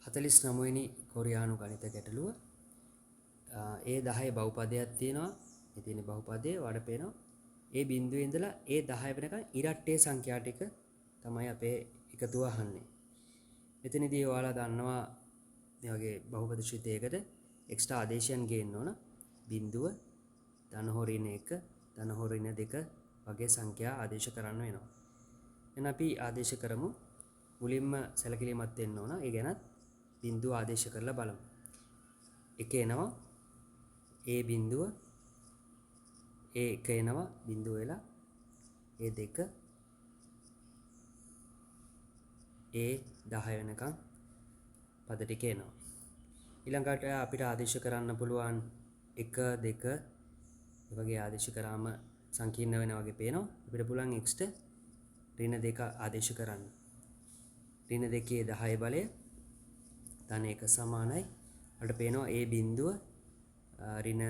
49 වෙනි කොරියානු ගණිත ගැටලුව. ඒ 10 බහුපදයක් තියෙනවා. මේ තියෙන බහුපදයේ වඩ පේනවා. ඒ බිඳුවේ ඉඳලා ඒ 10 වෙනකන් ඉරට්ටේ සංඛ්‍යා ටික තමයි අපේ එකතුව අහන්නේ. මෙතනදී ඔයාලා දන්නවා මේ වගේ බහුපද ශ්‍රිතයකට එක්ස්ට්‍රා ආදේශයන් ගේන්න ඕන. බිඳුව, ධන හෝ ඍණ 1, ධන හෝ ඍණ 2 වගේ සංඛ්‍යා ආදේශ කරන්න වෙනවා. එහෙනම් අපි ආදේශ කරමු. මුලින්ම සැලකිලිමත් වෙන්න ඕන. ඒ ගැනත් බිඳුව ආදේශ කරලා බලමු. එක එනවා ඒ බිඳුව, ඒ එක එනවා බිඳුව වෙලා, ඒ දෙක, ඒ 10 වෙනකන් පද ටික එනවා. ඊළඟට අපිට ආදේශ කරන්න පුළුවන් 1 2 ඒ වගේ ආදේශ කරාම සංකීර්ණ වෙනවා වගේ පේනවා. අපිට පුළුවන් x ට ඍණ 2 ආදේශ කරන්න. ඍණ 2 10 බලය ධන 1 සමානයි. අපිට පේනවා ඒ බිඳුව ඍණ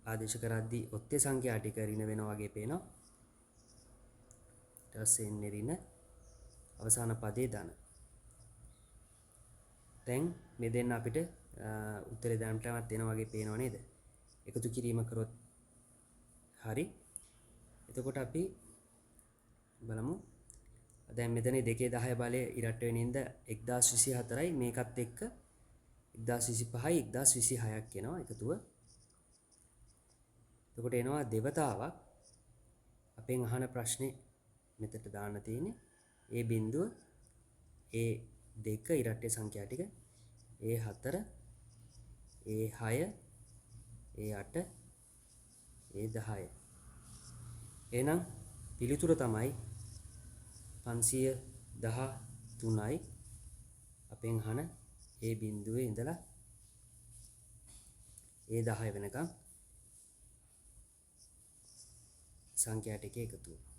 ආදේශ කරද්දී ඔත්තේ සංඛ්‍යා ටික ඍණ වෙනවා වගේ පේනවා. ඊට පස්සේ එන්නේ ඍණ, අවසාන පදේ ධන. දැන් මේ දෙන්න අපිට උත්තරේ දැනටමත් එනවා වගේ පේනව නේද? එකතු කිරීම කරොත් හරි. එතකොට අපි බලමු. දැන් මෙතන 2 10 බලය ඉරට වෙනින්ද 1024යි, මේකත් එක්ක 1025යි 1026ක් එනවා එකතුව. එතකොට එනවා දෙවතාවක්. අපෙන් අහන ප්‍රශ්නේ මෙතට දාන්න තියෙන්නේ ඒ බිඳුව, ඒ 2 ඉරට්ටේ සංඛ්‍යා ටික, ඒ 4, ඒ 6, ඒ 8, ඒ 10. එහෙනම් පිළිතුර තමයි 513යි. අපෙන් අහන ඒ බිඳුවේ ඉඳලා ඒ 10 වෙනකන් සංඛ්‍යා ටිකේ එකතුව.